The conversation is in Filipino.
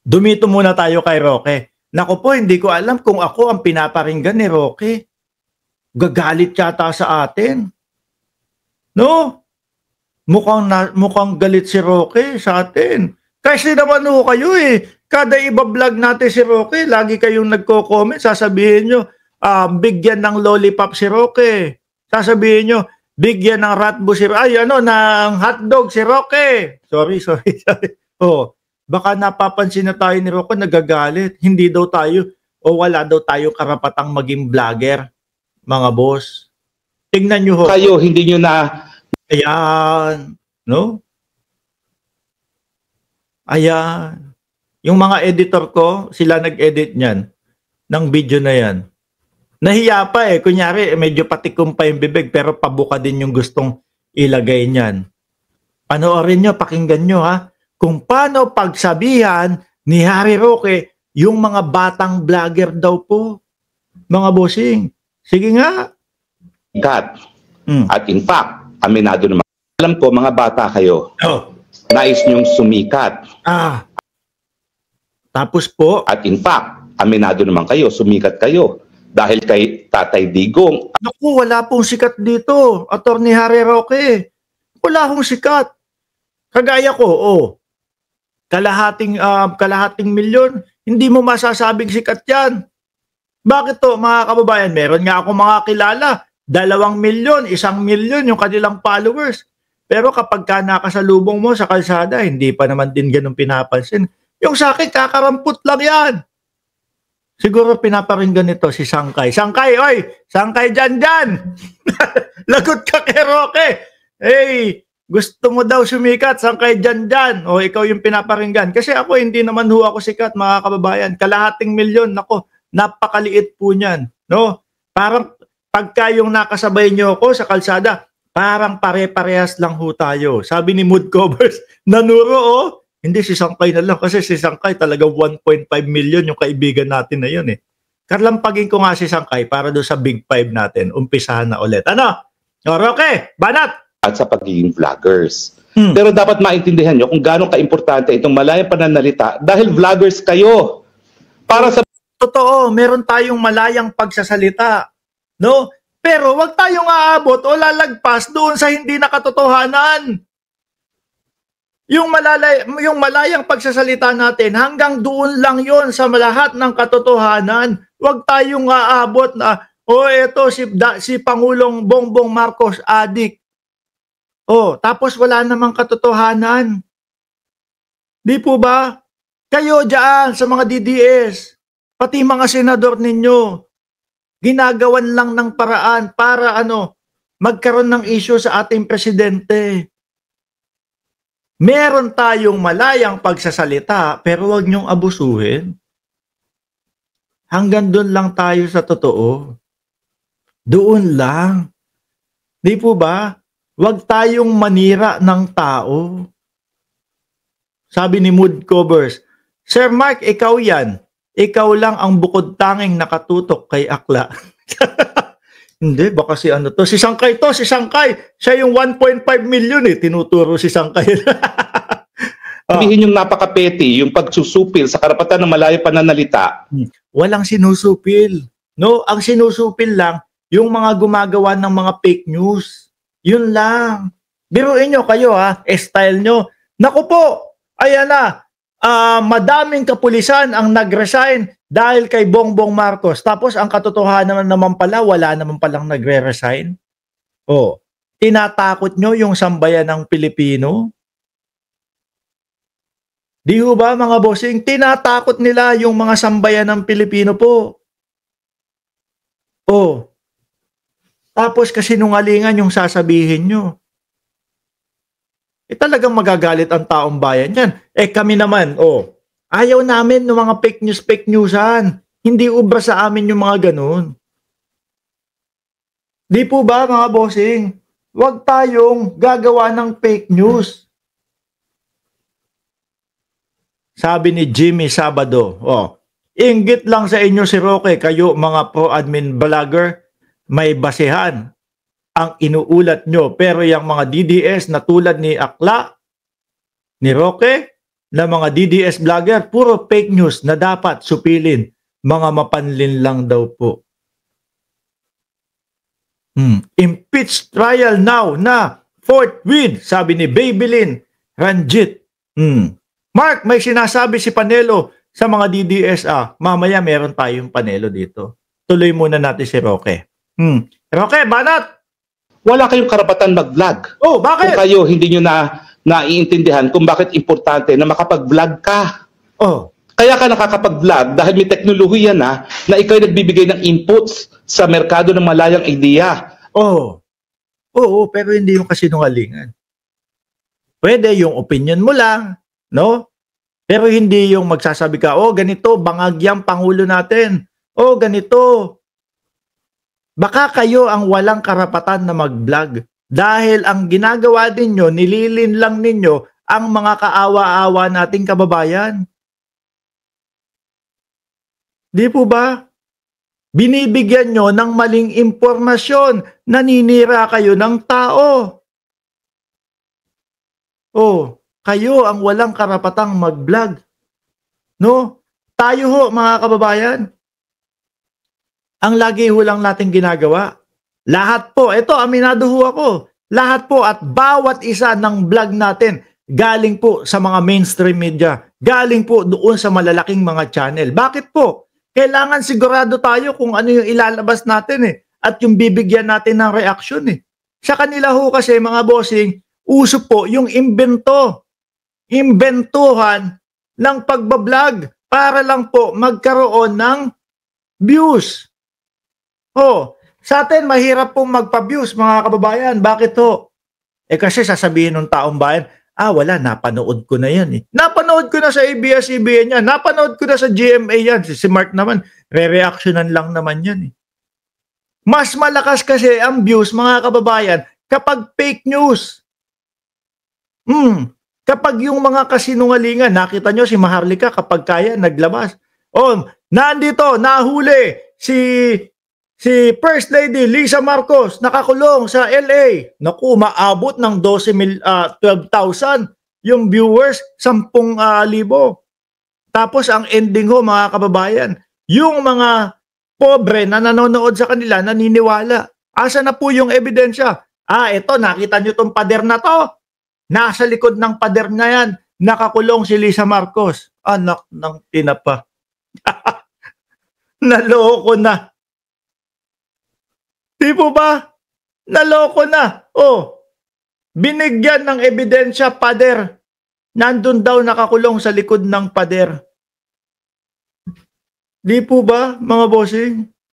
Dumito muna tayo kay Roque. Naku po, hindi ko alam kung ako ang pinaparinggan ni Roque. Gagalit yata sa atin. No? Mukhang galit si Roque sa atin. Kasi naman ho kayo eh. Kada iba-vlog natin si Roque, lagi kayong nagko-comment, sasabihin nyo, bigyan ng lollipop si Roque. Sasabihin nyo, bigyan ng ratbo si Roque. Ng hotdog si Roque. Sorry. Oh, baka napapansin na tayo ni Roque nagagalit. Hindi daw tayo o wala daw tayo karapatang maging vlogger, mga boss. Tingnan nyo ho. Kayo, hindi nyo na... Ayan. No? Ayan. Yung mga editor ko, sila nag-edit niyan ng video na yan. Nahiya pa eh. Kunyari, medyo patikom pa yung bibig pero pabuka din yung gustong ilagay niyan. Panoorin nyo, pakinggan nyo ha. Kung paano pagsabihan ni Harry Roque yung mga batang vlogger daw po. Mga bossing. Sige nga. At in fact, aminado naman. Alam ko, mga bata kayo. Oh. Nais nyong sumikat. Tapos po. At in fact, aminado naman kayo, sumikat kayo. Dahil kay Tatay Digong. Naku, wala pong sikat dito. Attorney Harry Roque. Wala pong sikat. Kagaya ko, kalahating milyon, hindi mo masasabing sikat yan. Bakit to, mga kababayan? Meron nga ako mga kilala, 2 milyon, 1 milyon yung kanilang followers. Pero kapag ka nakasalubong mo sa kalsada, hindi pa naman din ganun pinapansin. Yung sa akin, kakarampot lang yan. Siguro pinaparinggan nito si Sangkay. Sangkay, oy! Sangkay dyan! Lagot ka kay Roque! Hey, gusto mo daw sumikat, Sangkay dyan. O ikaw yung pinaparinggan. Kasi ako, hindi naman ho ako sikat, mga kababayan. Kalahating milyon, nako, napakaliit po niyan. No? Parang pagka yung nakasabay nyo ako sa kalsada, parang pare-parehas lang ho tayo. Sabi ni Mood Covers, nanuro hindi si Sangkay na lang kasi si Sangkay talagang 1.5 million yung kaibigan natin na yun eh. Karlampagin ko nga si Sangkay para doon sa Big 5 natin. Umpisahan na ulit. Ano? O, Roque, banat! At sa pagiging vloggers. Pero dapat maintindihan nyo kung gaano kaimportante itong malayang pananalita dahil vloggers kayo. Para sa... Totoo, meron tayong malayang pagsasalita. No? Pero wag tayong aabot o lalagpas doon sa hindi nakatotohanan. Yung malayang pagsasalita natin, hanggang doon lang yon sa lahat ng katotohanan. Wag tayong aabot na, eto si Pangulong Bongbong Marcos adik. Tapos wala namang katotohanan. Di po ba? Kayo dyan sa mga DDS, pati mga senador ninyo, ginagawan lang ng paraan para magkaroon ng issue sa ating presidente. Meron tayong malayang pagsasalita pero wag niyong abusuhin. Hanggang doon lang tayo sa totoo. Doon lang. Di po ba? Wag tayong manira ng tao. Sabi ni Mood Covers, Sir Mark, ikaw yan. Ikaw lang ang bukod tanging nakatutok kay Akla. Hindi, baka si si Sangkay to, si Sangkay. Siya yung 1.5 million tinuturo si Sangkay. Sabihin yung napaka-petty, yung pagsusupil sa karapatan ng malayang pananalita. Walang sinusupil. No, ang sinusupil lang, yung mga gumagawa ng mga fake news. Yun lang. Biruin nyo kayo style nyo. Naku po, ayan na. Madaming kapulisan ang nag-resign dahil kay Bongbong Marcos. Tapos ang katotohanan naman pala, wala naman palang nagre-resign. Tinatakot nyo yung sambayan ng Pilipino? Di ho ba mga bossing? Tinatakot nila yung mga sambayan ng Pilipino po. Tapos kasinungalingan yung sasabihin nyo. Talagang magagalit ang taong bayan yan. Kami naman, ayaw namin ng mga fake newsan. Hindi ubra sa amin yung mga ganun. Di po ba mga bossing? Huwag tayong gagawa ng fake news. Sabi ni Jimmy Sabado, inggit lang sa inyo si Roque, kayo mga pro-admin vlogger, may basehan ang inuulat nyo. Pero yung mga DDS na tulad ni Akla, ni Roque, na mga DDS vlogger, puro fake news na dapat supilin. Mga mapanlin lang daw po. Impeach trial now na forthwith, sabi ni Babylin Ranjit. Mark, may sinasabi si Panelo sa mga DDS. Mamaya meron tayong Panelo dito. Tuloy muna natin si Roque. Roque, banat! Wala kayong karapatan mag-vlog. Oh, bakit? Kung kayo hindi nyo naiintindihan kung bakit importante na makapag-vlog ka. Oh. Kaya ka nakakapag-vlog dahil may teknolohiya na ikaw ay nagbibigay ng inputs sa merkado ng malayang ideya. Oo, pero hindi yung kasinungalingan. Pwede yung opinion mo lang, no? Pero hindi yung magsasabi ka, ganito, bangag yung Pangulo natin. Ganito. Baka kayo ang walang karapatan na mag-vlog dahil ang ginagawa ninyo, nililin lang ninyo ang mga kaawa-awa nating kababayan. Di po ba? Binibigyan nyo ng maling impormasyon, naninira kayo ng tao. Kayo ang walang karapatang mag-vlog. No? Tayo ho, mga kababayan. Ang lagi ho lang natin ginagawa. Lahat po, ito, aminado ho ako. Lahat po at bawat isa ng vlog natin, galing po sa mga mainstream media. Galing po doon sa malalaking mga channel. Bakit po? Kailangan sigurado tayo kung ano yung ilalabas natin at yung bibigyan natin ng reaksyon Sa kanila ho kasi mga bossing, uso po yung inventuhan ng pagbablog para lang po magkaroon ng views. Sa atin mahirap pong magpa-views mga kababayan. Bakit ho? Kasi sasabihin ng taong bayan, wala, napanood ko na yan Napanood ko na sa ABS-CBN yan. Napanood ko na sa GMA yan. Si Mark naman, re-reactionan lang naman yan Mas malakas kasi ang views, mga kababayan, kapag fake news. Kapag yung mga kasinungalingan, nakita nyo si Maharlika kapag kaya, naglabas. Nandito, nahuli si First Lady Lisa Marcos nakakulong sa LA. Naku, maabot ng 12,000 yung viewers, 10,000. Tapos ang ending ho mga kababayan, yung mga pobre na nanonood sa kanila naniniwala. Asa na po yung ebidensya? Ito, nakita nyo tong pader na to. Nasa likod ng pader na yan, nakakulong si Lisa Marcos. Anak ng tinapa. Naloko na. Di po ba? Naloko na. Binigyan ng ebidensya, pader. Nandun daw nakakulong sa likod ng pader. Di po ba, mga bossing?